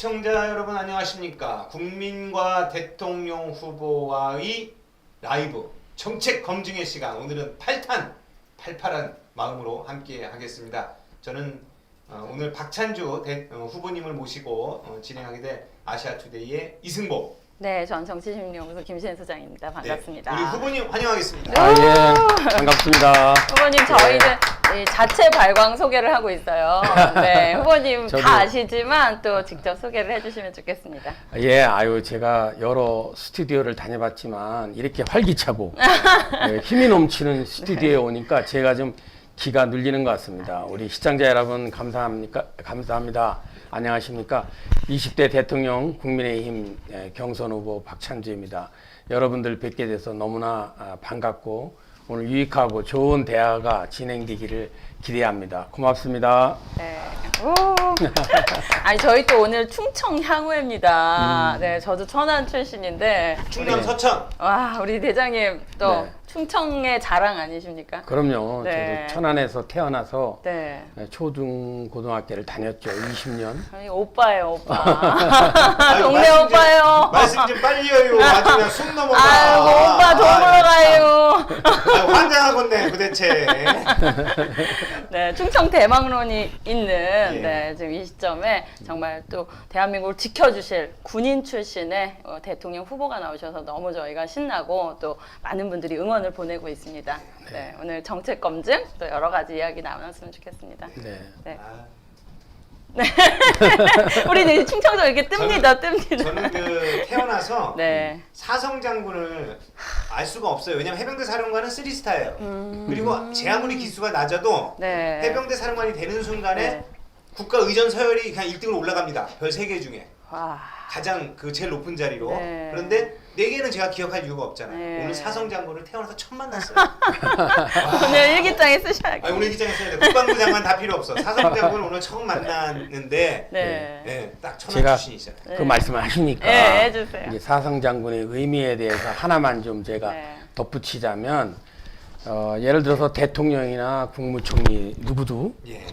시청자 여러분 안녕하십니까? 국민과 대통령 후보와의 라이브 정책 검증의 시간, 오늘은 팔팔한 마음으로 함께 하겠습니다. 저는 오늘 박찬주 후보님을 모시고 진행하게 될 아시아투데이의 이승보. 네, 전 정치심리연구소 김신혜 소장입니다. 반갑습니다. 네, 우리 후보님 환영하겠습니다. 예, 반갑습니다. 후보님, 저희는 자체 발광 소개를 하고 있어요. 네, 후보님 저도. 다 아시지만 또 직접 소개를 해주시면 좋겠습니다. 예, 제가 여러 스튜디오를 다녀봤지만 이렇게 활기차고 힘이 넘치는 스튜디오에 오니까 제가 좀 기가 눌리는 것 같습니다. 우리 시청자 여러분 감사합니다. 안녕하십니까? 20대 대통령 국민의힘 경선 후보 박찬주입니다. 여러분들 뵙게 돼서 너무나 반갑고 오늘 유익하고 좋은 대화가 진행되기를 기대합니다. 고맙습니다. 네. 아니, 저희 또 오늘 충청 향후입니다. 네, 저도 천안 출신인데. 충남 서천. 와, 우리 대장님 또 네. 충청의 자랑 아니십니까? 그럼요. 네. 저도 천안에서 태어나서 네. 초중 고등학교를 다녔죠. 20년. 아니, 오빠예요, 오빠. 아유, 동네 말씀 좀- 오빠예요. 말씀 좀 빨리 해요. 아주 그냥 숨 넘어가. 아이고, 오빠 돈 벌어 가요. 아유, 환장하겠네 도대체. 네, 충청 대망론이 있는 예. 네, 지금 이 시점에 정말 또 대한민국을 지켜주실 군인 출신의 대통령 후보가 나오셔서 너무 저희가 신나고 또 많은 분들이 응원을 보내고 있습니다. 네, 오늘 정책 검증 또 여러 가지 이야기 나눴으면 좋겠습니다. 네. 네. 아, 우리 충청도 이렇게 뜹니다. 저는 그 태어나서 네. 사성 장군을 알 수가 없어요. 왜냐면 해병대 사령관은 3스타예요. 그리고 제 아무리 기수가 낮아도 네. 해병대 사령관이 되는 순간에 네. 국가 의전 서열이 그냥 1등으로 올라갑니다. 별 3개 중에. 와. 가장 그 제일 높은 자리로. 네. 그런데 4개는 제가 기억할 이유가 없잖아요. 네. 오늘 사성 장군을 태어나서 처음 만났어요. 오늘 일기장에 쓰셔야겠네요. 아니, 오늘 기장에 써야 돼. 국방부 장관 다 필요 없어. 사성 장군을 오늘 처음 만났는데 네. 예, 딱 천안 제가 출신이잖아요. 그 말씀을 하시니까 네, 해주세요. 이제 사성 장군의 의미에 대해서 하나만 좀 제가 네. 덧붙이자면 예를 들어서 대통령이나 국무총리 누구도 예.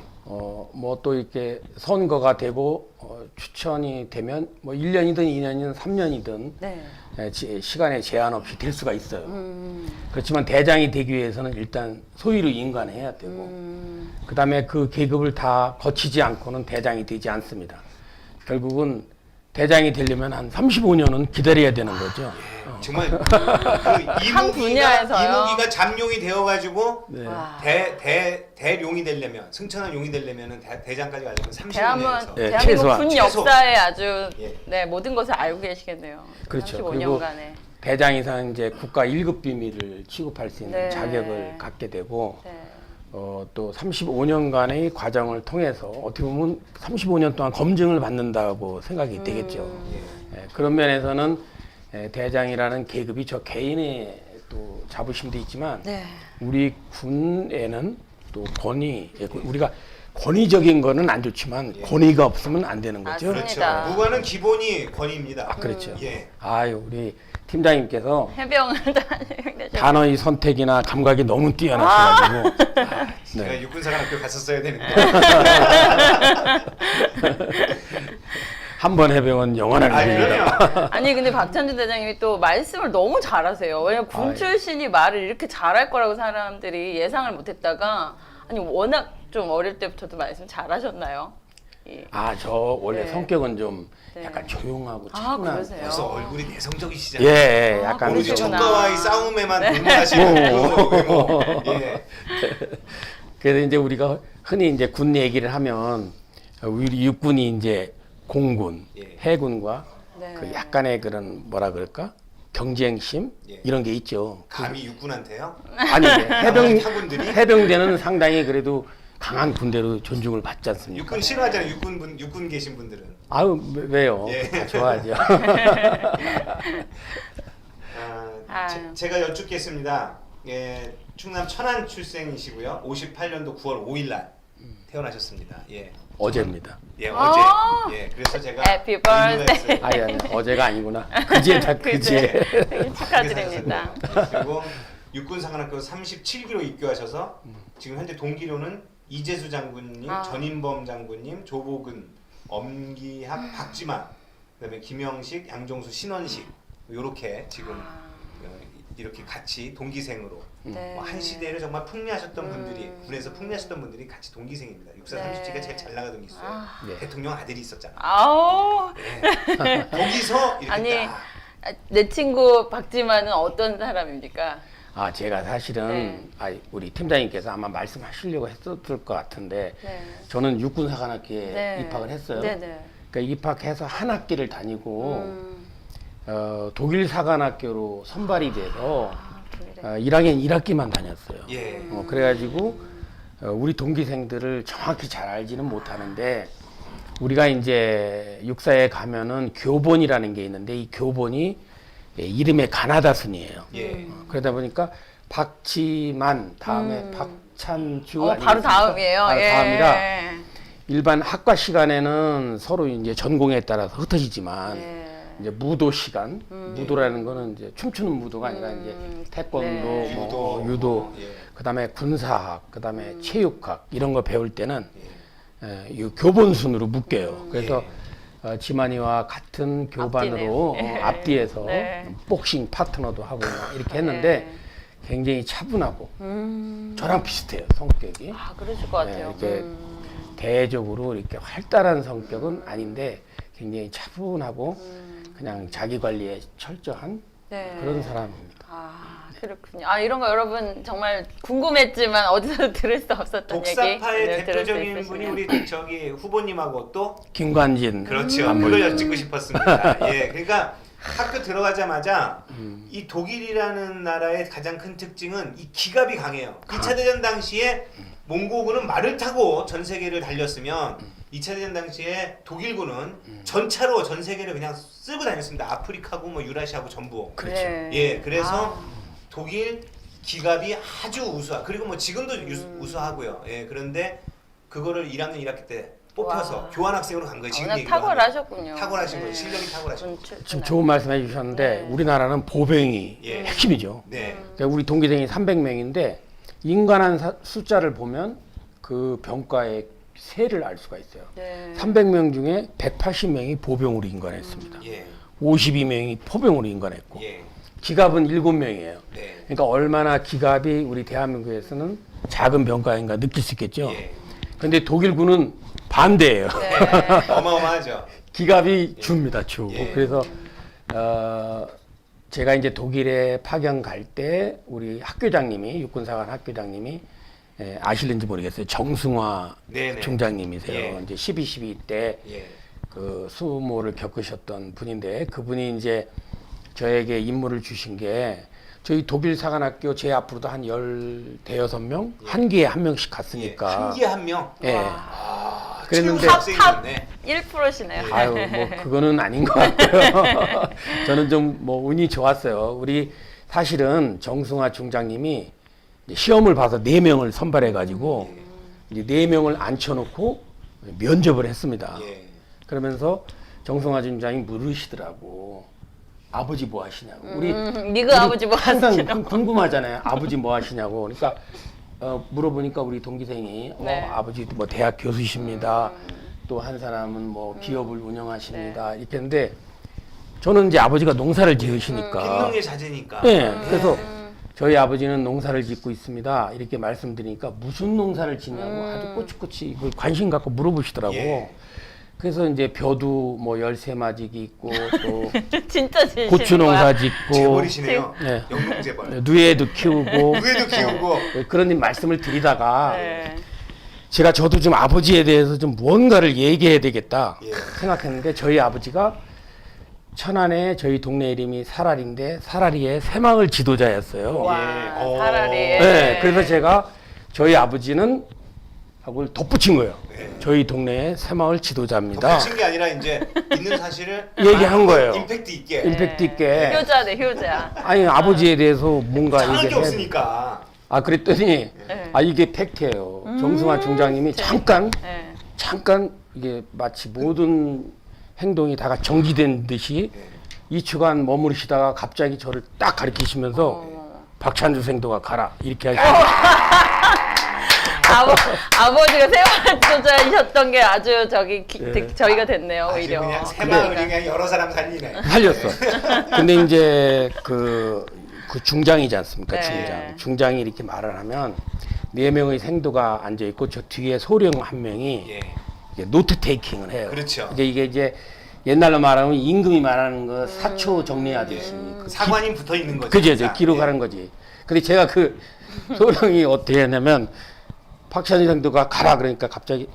뭐 또 이렇게 선거가 되고 추천이 되면 뭐 1년이든 2년이든 3년이든 네. 시간에 제한 없이 될 수가 있어요. 그렇지만 대장이 되기 위해서는 일단 소위로 인간해야 되고 그다음에 그 계급을 다 거치지 않고는 대장이 되지 않습니다. 결국은 대장이 되려면 한 35년은 기다려야 되는 거죠. 정말 그 분야에서요? 이무기가 잠룡이 되어가지고 네. 와. 대룡이 되려면 승천한 용이 되려면은 대장까지 가려면 30년에서 네, 대한민국 최소한. 군 최소. 역사에 아주 예. 네, 모든 것을 알고 계시겠네요. 그렇죠. 그리고 35년간에. 대장 이상 이제 국가 1급 비밀을 취급할 수 있는 네. 자격을 갖게 되고 네. 또 35년간의 과정을 통해서 어떻게 보면 35년 동안 검증을 받는다고 생각이 되겠죠. 그런 면에서는 대장이라는 계급이 저 개인의 또 자부심도 있지만 네. 우리 군에는 또 권위, 우리가 권위적인 거는 안 좋지만 권위가 없으면 안 되는 거죠. 맞습니다. 그렇죠. 무관은 기본이 권위입니다. 그렇죠. 예. 아유, 우리 팀장님께서 해병을 다니셨죠. 단어의 선택이나 감각이 너무 뛰어나셔가지고 제가 네. 육군사관학교 갔었어야 되는데. 한 번 해병은 영원한 아, 일입니다. 그러네요. 아니 근데 박찬주 대장님이 또 말씀을 너무 잘하세요. 왜냐면 군 아, 예. 출신이 말을 이렇게 잘할 거라고 사람들이 예상을 못했다가 아니 워낙 좀 어릴 때부터도 말씀 잘하셨나요? 저 원래 네. 성격은 좀 네. 약간 조용하고 아, 차분한. 그러세요? 벌써 얼굴이 내성적이시잖아요. 예, 아, 약간 오로지 그러시구나. 적가와의 싸움에만 불문하시는 그 외모. 예. 그래서 이제 우리가 흔히 이제 군 얘기를 하면 우리 육군이 이제 공군, 예. 해군과 네. 그 약간의 그런 뭐라 그럴까 경쟁심 예. 이런 게 있죠. 감히 육군한테요? 아니 해군들이? 해병대는 상당히 그래도 강한 군대로 존중을 받지 않습니까? 육군 싫어하잖아요. 육군 계신 분들은. 아유 왜요? 예. 다 좋아하죠. 아유. 제가 여쭙겠습니다. 예, 충남 천안 출생이시고요. 58년도 9월 5일 날 태어나셨습니다. 예. 어제입니다. 예, 아. 어제. 예, 그래서 제가 Happy birthday. 아니 어제가 아니구나. 그제다 그제. 생일 축하드립니다. 그리고 육군사관학교 37기로 입교하셔서 지금 현재 동기로는 이재수 장군님, 아. 전인범 장군님, 조복은 엄기학, 박지만, 그다음에 김영식, 양종수, 신원식 요렇게 지금 이렇게 같이 동기생으로 네. 뭐한 시대를 정말 풍미하셨던 분들이 군에서 풍미하셨던 분들이 같이 동기생입니다. 육사 네. 30지가 제일 잘 나가던 게 있어요. 네. 대통령 아들이 있었잖아. 아우. 네. 거기서 이렇게 아니 딱 내 친구 박지만은 어떤 사람입니까? 아, 제가 사실은 네. 우리 팀장님께서 아마 말씀하시려고 했었을 것 같은데 네. 저는 육군사관학교에 네. 입학을 했어요. 네네. 그러니까 입학해서 한 학기를 다니고 독일 사관학교로 선발이 돼서 그래. 1학년 1학기만 다녔어요. 예. 그래가지고 우리 동기생들을 정확히 잘 알지는 못하는데 우리가 이제 육사에 가면은 교본이라는 게 있는데 이 교본이 이름의 가나다 순이에요. 예. 그러다 보니까 박지만 다음에 박찬주 바로 아니겠습니까? 다음이에요. 바로 예. 다음이라 일반 학과 시간에는 서로 이제 전공에 따라서 흩어지지만 예. 이제 무도 시간, 무도라는 거는 이제 춤추는 무도가 아니라 이제 태권도, 네. 뭐 유도, 예. 그다음에 군사학, 그다음에 체육학 이런 거 배울 때는 이 교본 순으로 묶여요. 그래서 지만이와 같은 교반으로 앞뒤네요. 앞뒤에서 네. 복싱 파트너도 하고 막 이렇게 했는데 굉장히 차분하고 저랑 비슷해요 성격이. 아 그러실 것 같아요. 이렇게 대외적으로 이렇게 활달한 성격은 아닌데 굉장히 차분하고 그냥 자기 관리에 철저한 네. 그런 사람입니다. 아 그렇군요. 아 이런 거 여러분 정말 궁금했지만 어디서 들을 수 없었던 얘기 독사파의 오늘 들을 수 대표적인 분이 있으시네요. 우리 저기 후보님하고 또 김관진. 그렇죠. 그걸 여쭙고 싶었습니다. 예, 그러니까 학교 들어가자마자 이 독일이라는 나라의 가장 큰 특징은 이 기갑이 강해요. 2차 대전 당시에 몽고군은 말을 타고 전 세계를 달렸으면 2차 대전 당시에 독일군은 전차로 전 세계를 그냥 쓸고 다녔습니다. 아프리카고 뭐 유라시아고 전부. 그렇죠. 네. 예, 그래서 독일 기갑이 아주 우수하. 그리고 뭐 지금도 우수하고요. 예, 그런데 그거를 1학년 1학기 때 뽑혀서 와. 교환학생으로 간 거예요. 지금 워낙 얘기로 하면. 탁월하셨군요. 탁월하신 거예요. 네. 실력이 탁월하신 거예요. 지금 좋은 말씀해 주셨는데 네. 우리나라는 보병이 예. 핵심이죠. 네. 그러니까 우리 동기생이 300명인데 인간한 숫자를 보면 그 병과의 세를 알 수가 있어요. 네. 300명 중에 180명이 보병으로 인간했습니다. 예. 52명이 포병으로 인간했고 예. 기갑은 7명이에요. 네. 그러니까 얼마나 기갑이 우리 대한민국에서는 작은 병과인가 느낄 수 있겠죠. 예. 근데 독일군은 반대예요. 네. 어마어마하죠. 기갑이 줍니다, 주. 예. 그래서 제가 이제 독일에 파견 갈 때 우리 학교장님이 육군사관 학교장님이 아실는지 모르겠어요. 정승화 네네. 중장님이세요. 예. 이제 12.12 때 예. 그 수모를 겪으셨던 분인데 그분이 이제 저에게 임무를 주신 게 저희 독일 사관학교 제 앞으로도 한 15명 한 기에 한 명씩 갔으니까 한 기에 한 명. 예. 아, 그랬는데 최우 학생이었네. 1%시네요. 아유 뭐 그거는 아닌 것 같고요. 저는 좀 뭐 운이 좋았어요. 우리 사실은 정승화 중장님이 이제 시험을 봐서 4명을 선발해 가지고 이제 4명을 앉혀놓고 면접을 했습니다. 예. 그러면서 정승화 중장이 물으시더라고. 아버지 뭐 하시냐고. 우리 미그 아버지 뭐 항상 하시냐고. 궁금하잖아요. 아버지 뭐 하시냐고. 그러니까 물어보니까 우리 동기생이 네. 아버지도 뭐 대학 교수십니다. 또 한 사람은 뭐 기업을 운영하십니다. 네. 이렇게 했는데 저는 이제 아버지가 농사를 지으시니까. 빈농의 자제니까. 네. 그래서 저희 아버지는 농사를 짓고 있습니다. 이렇게 말씀드리니까 무슨 농사를 짓냐고 아주 꼬치꼬치 이걸 관심 갖고 물어보시더라고. 예. 그래서 이제 벼도 뭐 13마지기 있고 또 진짜 진심인 고추 농사 거야. 짓고 재벌이시네요. 네. 영농재벌. 누에도 키우고 누에도 키우고. 그런 말씀을 드리다가 네. 제가 저도 좀 아버지에 대해서 좀 무언가를 얘기해야 되겠다 예. 생각했는데 저희 아버지가 천안에 저희 동네 이름이 사라리인데 사라리의 새마을 지도자였어요. 와, 예. 차라리. 네, 그래서 제가 저희 아버지는 하고 덧붙인 거예요. 네. 저희 동네의 새마을 지도자입니다. 덧붙인 게 아니라 이제 있는 사실을 얘기한 거예요. 임팩트 있게. 임팩트 있게. 효자네, 효자. 아니 아버지에 대해서 뭔가 상할 게 얘기를 없으니까. 그랬더니 네. 이게 팩트예요. 정승화 중장님이 잠깐 네. 이게 마치 모든 행동이 다가 정지된 듯이 2주간 머무르시다가 갑자기 저를 딱 가리키시면서 박찬주 생도가 가라 이렇게 하시고 아버지가 새마을조자이셨던 게 아주 저희가 됐네요, 아주 오히려. 그냥 새마을이 그냥 여러 사람 살리네. 살렸어. 근데 이제 그 중장이지 않습니까? 네. 중장이 이렇게 말을 하면 4명의 생도가 앉아 있고 저 뒤에 소령 한 명이 예. 이제 노트 테이킹을 해요. 그렇죠. 이게 이제 옛날로 말하면 임금이 말하는 거 사초 정리하듯이 그 사관이 붙어 있는 거죠. 그죠, 진짜. 기록하는 예. 거지. 근데 제가 그 소령이 어떻게 했냐면 박찬희 생도가 가라 그러니까 갑자기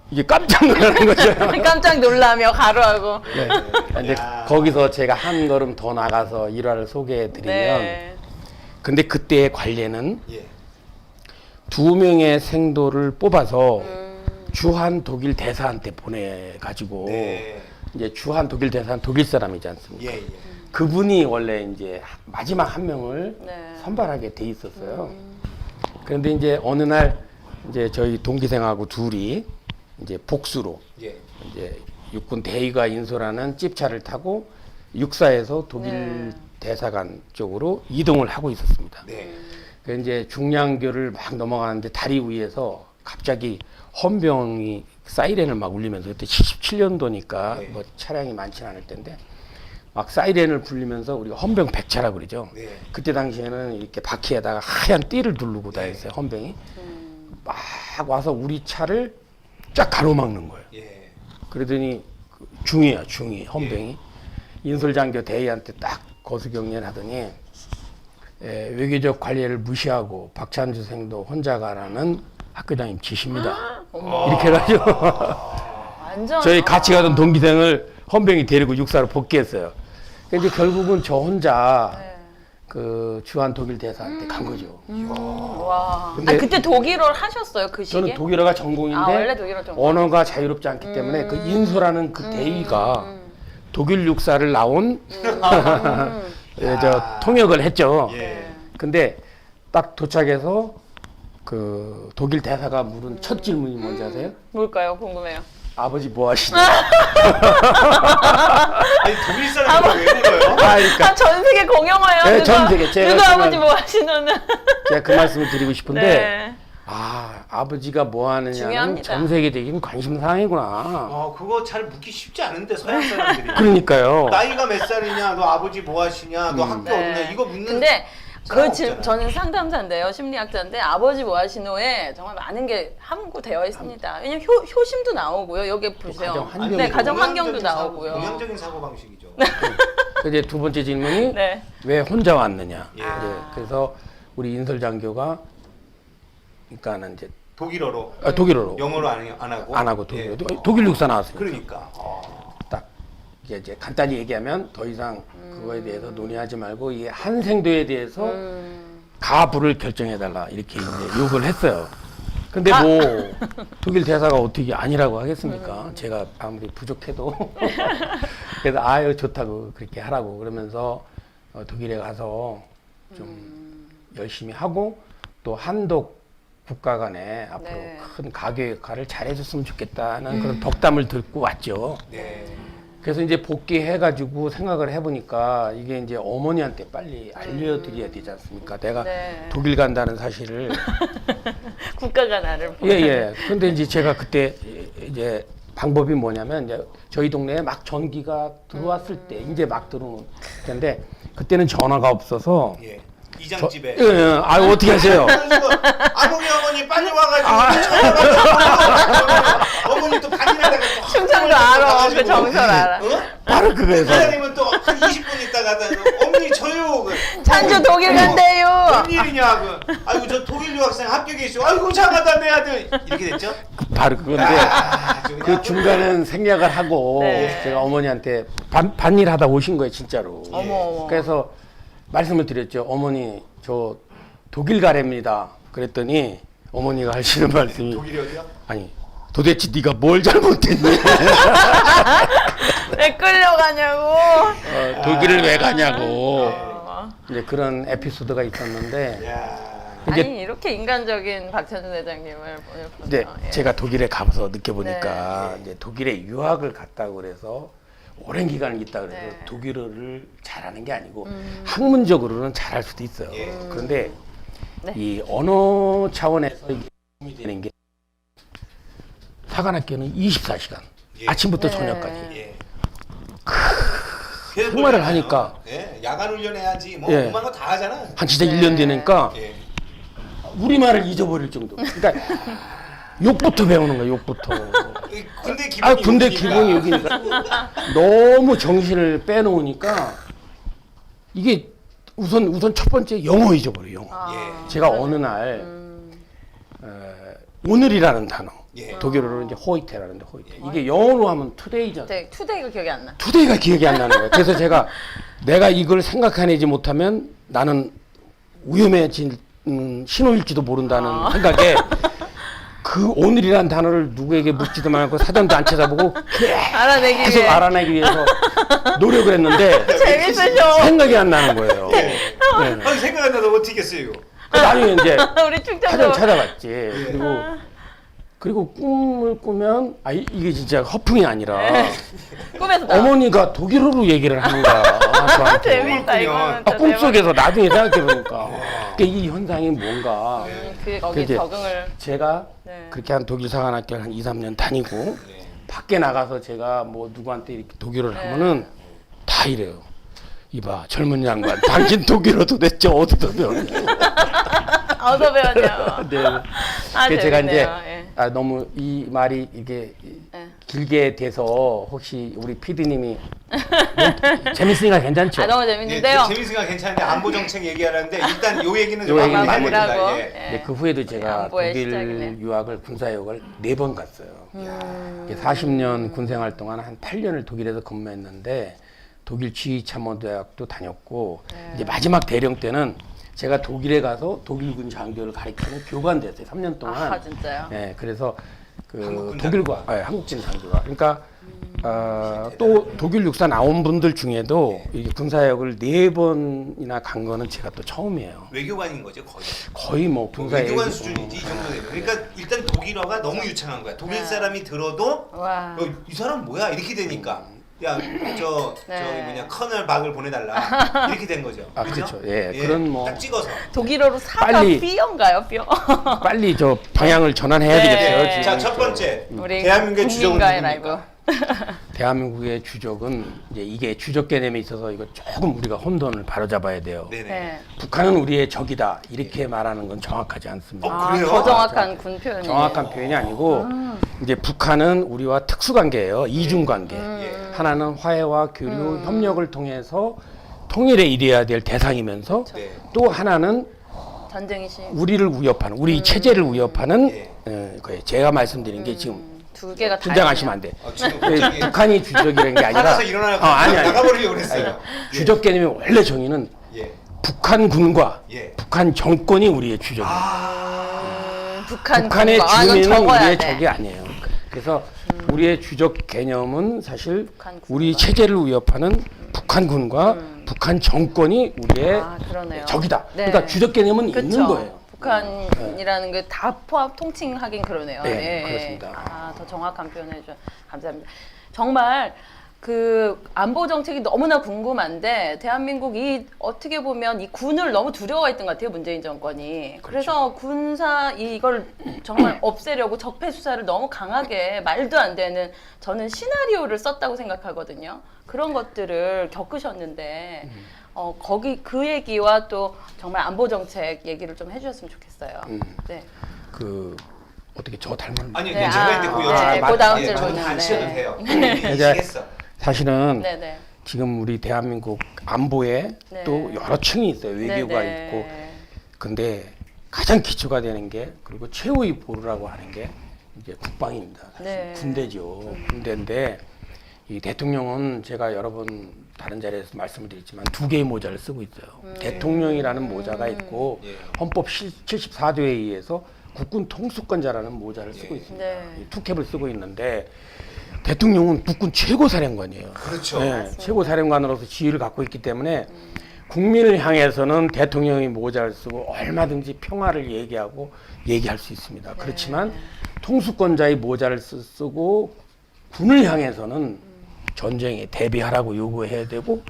이게 깜짝 놀라는 거죠. 깜짝 놀라며 가루하고. 네. 근데 야. 거기서 제가 한 걸음 더 나가서 일화를 소개해 드리면 네. 근데 그때의 관례는 예. 2명의 생도를 뽑아서 주한 독일 대사한테 보내 가지고 네. 이제 주한 독일 대사는 독일 사람이지 않습니까? 예, 예. 그분이 원래 이제 마지막 한 명을 네. 선발하게 돼 있었어요. 그런데 이제 어느 날 이제 저희 동기생하고 둘이 이제 복수로 예. 이제 육군 대위가 인솔하는 찝차를 타고 육사에서 독일 네. 대사관 쪽으로 이동을 하고 있었습니다. 네. 그 이제 중량교를 막 넘어가는데 다리 위에서 갑자기 헌병이 사이렌을 막 울리면서 그때 77년도니까 네. 뭐 차량이 많지는 않을 텐데 막 사이렌을 불리면서 우리가 헌병 백차라 그러죠. 네. 그때 당시에는 이렇게 바퀴에다가 하얀 띠를 두르고 다녔어요. 헌병이 막 와서 우리 차를 쫙 가로막는 거예요. 예. 그러더니 그 중위야 중위 헌병이 인솔장교 대위한테 딱 거수경례를 하더니 외교적 관례를 무시하고 박찬주 생도 혼자 가라는 학교장님 지시입니다. 이렇게 해가지고 완전. 저희 같이 가던 동기생을 헌병이 데리고 육사로 복귀했어요. 근데 결국은 저 혼자 네. 그 주한 독일 대사한테 간 거죠. 와. 근데 그때 독일어를 하셨어요, 그 시기에? 저는 독일어가 전공인데 아, 원래 독일어 전공. 언어가 자유롭지 않기 때문에 그 인소라는 그 대위가 독일 육사를 나온 저 통역을 했죠. 예. 근데 딱 도착해서 그 독일 대사가 물은 첫 질문이 뭔지 아세요? 뭘까요? 궁금해요. 아버지 뭐 하시냐? 아니 독일 사람이 왜 물어요? 그러니까 아, 전 세계 공용어예요. 네, 누가, 전 세계. 제가 누가 지금- 아버지 뭐 하시노는. 제가 그 말씀을 드리고 싶은데 네. 아 아버지가 뭐 하느냐는 중요합니다. 전 세계적인 관심사항이구나. 그거 잘 묻기 쉽지 않은데 서양 사람들이. 그러니까요. 나이가 몇 살이냐, 너 아버지 뭐 하시냐, 너 학교 어디냐 이거 묻는. 근데 사람 그 없잖아요. 저는 상담사인데요, 심리학자인데 아버지 뭐 하시노에 정말 많은 게 함구되어 있습니다. 왜냐면 효심도 나오고요. 여기 보세요. 가정 환경이 네, 가정 환경도 동양적인 사고, 나오고요. 동양적인 사고 방식이죠. 이제 두 번째 질문이 네. 왜 혼자 왔느냐. 예. 그래서 우리 인설장교가 그러니까는 이제 독일어로, 독일어로 영어로 안 하고. 안 하고 독일어. 예. 독일 육사 나왔으니까. 그러니까. 딱 이제 간단히 얘기하면 더 이상 그거에 대해서 논의하지 말고 이 한생도에 대해서 가부를 결정해달라 이렇게 이제 요구를 했어요. 근데 뭐 독일 대사가 어떻게 아니라고 하겠습니까? 제가 아무리 부족해도 그래서 아유 좋다고 그렇게 하라고 그러면서 독일에 가서 좀 열심히 하고 또 한독 국가 간에 앞으로 네. 큰 가교 역할을 잘해줬으면 좋겠다는 그런 덕담을 듣고 왔죠. 네. 그래서 이제 복귀해가지고 생각을 해보니까 이게 이제 어머니한테 빨리 알려드려야 되지 않습니까? 내가 네. 독일 간다는 사실을. 국가가 나를 예, 예. 근데 이제 제가 그때 이제 방법이 뭐냐면 이제 저희 동네에 막 전기가 들어왔을 때 이제 막 들어오는 텐데 그때는 전화가 없어서 예. 이장집에. 예, 예. 아 어떻게 하세요? 아버지 어머니 빨리 와가지고 어머니 또 반일하다가 또 충청도 알아. 그 정설 알아. 바로 그거에서 사장님은 또 한 20분 있다가 어머니 저요. 찬주 독일 간대요. 뭔 일이냐 그. 아이고 저 독일 유학생 합격해 있어. 아이고 장하다 내 아들. 이렇게 됐죠? 바로 그건데 아주 그냥 그 중간은 생략을 하고 네. 제가 어머니한테 반일하다 오신 거예요 진짜로. 어머. 그래서 말씀을 드렸죠. 어머니 저 독일 가랍니다. 그랬더니 어머니가 하시는 말씀이 독일이 어디야? 아니 도대체 네가 뭘 잘못했니? 왜 끌려가냐고. 독일을 왜 가냐고 이제 그런 에피소드가 있었는데 야. 이제 아니 이렇게 인간적인 박찬준 회장님을 오늘 근데 보네요. 예. 제가 독일에 가서 느껴보니까 이제 독일에 유학을 갔다고 그래서 오랜 기간을 있다 그래서 네. 독일어를 잘하는 게 아니고 학문적으로는 잘할 수도 있어요. 예. 그런데 네. 이 언어 차원에서 이게 되는 게 사관학교는 24시간 예. 아침부터 네. 저녁까지 예. 생활을 하니까 예. 야간 훈련해야지 뭐 예. 그만 거 다 하잖아. 한 진짜 네. 1년 되니까 예. 우리말을 잊어버릴 정도. 그러니까 욕부터 배우는 거야, 욕부터. 군대 기분이 아, 군대 여기니까. 기분이 여기니까 너무 정신을 빼놓으니까 이게 우선 첫 번째 영어 잊어버려, 영어. 예. 제가 어느 날 오늘이라는 단어, 예. 독일어로 이제 호이테라는데 호이테. 이게 영어로 하면 투데이잖아. 네, 투데이가 기억이 안 나. 투데이가 기억이 안 나는 거예요. 그래서 제가 내가 이걸 생각해내지 못하면 나는 위험해진 신호일지도 모른다는 생각에 그 오늘이란 단어를 누구에게 묻지도 말고 사전도 안 찾아보고 알아내기 계속 위해. 알아내기 위해서 노력을 했는데 재밌으셔. 생각이 안 나는 거예요. 예. 네. 아니 생각 안 나도 어떻게 했어요 이거? 나중에 이제 우리 사전 충청도. 찾아봤지. 그리고 꿈을 꾸면 이게 진짜 허풍이 아니라 꿈에서 나. 어머니가 독일어로 얘기를 하는 거야. 저한테. 재밌다 이거는. 진짜 꿈속에서 나중에 생각해보니까 이 현상이 뭔가 그 거기 이제 적응을. 제가 네. 그렇게 한 독일 사관학교를 한 2, 3년 다니고 네. 밖에 나가서 제가 뭐 누구한테 이렇게 독일어를 하면은 다 이래요. 이봐 젊은 양반 당신 독일어 도대체 어디서 배웠냐. 어서 배웠냐. 네. 아, 그래서 제가 이제 재밌네요. 예. 너무 이 말이 이게 예. 길게 돼서 혹시 우리 PD님이 재밌으니까 괜찮죠? 아 너무 재밌는데요. 재밌으니까 괜찮은데 안보 정책 얘기하라는데 일단 요 얘기는 요 얘기는 많이 마무리라고. 됩니다. 예. 예. 네, 그 후에도 제가 안보의 독일 시작이네. 유학을 군사유학을 4번 갔어요. 40년 군생활 동안 한 8년을 독일에서 근무했는데 독일 지휘참모대학도 다녔고 네. 이제 마지막 대령 때는 제가 독일에 가서 독일군 장교를 가리키는 교관 됐어요. 3년 동안. 아 진짜요? 네, 그래서 그 한국군 독일과 한국군 장교가 그러니까 또 독일 육사 나온 분들 중에도 이 군사역을 4번이나 간 거는 제가 또 처음이에요. 외교관인 거죠 거의. 거의 뭐 군사역 외교관 수준이지 이 정도 되면. 그러니까 일단 독일어가 너무 유창한 거야. 독일 사람이 들어도 와. 이 사람 뭐야 이렇게 되니까. 야, 저기 네. 뭐냐 커널 박을 보내달라 이렇게 된 거죠. 아, 그죠? 그렇죠. 예, 그런 뭐 딱 찍어서. 독일어로 사가 빨리- 삐어인가요? 삐어? 빨리 저 방향을 전환해야 네. 되겠어요. 지금 자, 첫 번째 우리 대한민국의 주적은 국민과의 누굽니까? 대한민국의 주적은 이제 이게 주적 개념에 있어서 이거 조금 우리가 혼돈을 바로잡아야 돼요. 네네. 네. 북한은 우리의 적이다 이렇게 말하는 건 정확하지 않습니다. 아, 그래요? 더 정확한 군 표현이. 정확한 표현이 아니고 이제 북한은 우리와 특수관계예요. 이중관계. 예. 하나는 화해와 교류, 협력을 통해서 통일에 이뤄야 될 대상이면서 네. 또 하나는 전쟁이 시. 우리를 위협하는 우리 체제를 위협하는 예. 거예요. 제가 말씀드린 게 지금 두 개가 다. 긴장하시면 안 돼. 지금 그 갑자기 북한이 주적이라는 게 아니라 화나서 일어나고 아니. 나가버리려고 그랬어요. 주적 개념의 원래 정의는 예. 북한군과 예. 북한 정권이 우리의 주적이에요. 북한의 군과. 아, 이건 주민은 적어야 우리의 돼. 적이 아니에요. 그래서 우리의 주적 개념은 사실 북한군과. 우리 체제를 위협하는 북한군과 북한 정권이 우리의 아, 그러네요. 적이다. 네. 그러니까 주적 개념은 있는 그쵸. 거예요. 북한이라는 게 다 포함 통칭하긴 그러네요. 네, 그렇습니다. 아, 더 정확한 표현해 주셔서 감사합니다. 정말 그 안보 정책이 너무나 궁금한데 대한민국이 어떻게 보면 이 군을 너무 두려워했던 것 같아요. 문재인 정권이. 그래서 군사 이걸 정말 없애려고 적폐 수사를 너무 강하게 말도 안 되는 저는 시나리오를 썼다고 생각하거든요. 그런 것들을 겪으셨는데 거기 그 얘기와 또 정말 안보 정책 얘기를 좀 해주셨으면 좋겠어요. 네. 그 어떻게 저 닮은 아니요, 네, 제가 아, 이제 그 네, 여쭤 그 다음 예, 저는 질문은, 안 네. 치셔도 돼요. 이제 이해했어. 사실은 네네. 지금 우리 대한민국 안보에 네. 또 여러 층이 있어요. 외교가 네네. 있고. 근데 가장 기초가 되는 게 그리고 최후의 보루라고 하는 게 이제 국방입니다. 사실 네. 군대죠. 군대인데 이 대통령은 제가 여러 번 다른 자리에서 말씀을 드렸지만 2개의 모자를 쓰고 있어요. 대통령이라는 모자가 있고 예. 헌법 74조에 의해서 국군 통수권자라는 모자를 쓰고 있습니다. 네. 이 투캡을 쓰고 있는데 대통령은 국군 최고사령관이에요. 그렇죠. 네, 최고사령관으로서 지위를 갖고 있기 때문에 국민을 향해서는 대통령이 모자를 쓰고 얼마든지 평화를 얘기할 수 있습니다. 그렇지만 통수권자의 모자를 쓰고 군을 향해서는 전쟁에 대비하라고 요구해야 되고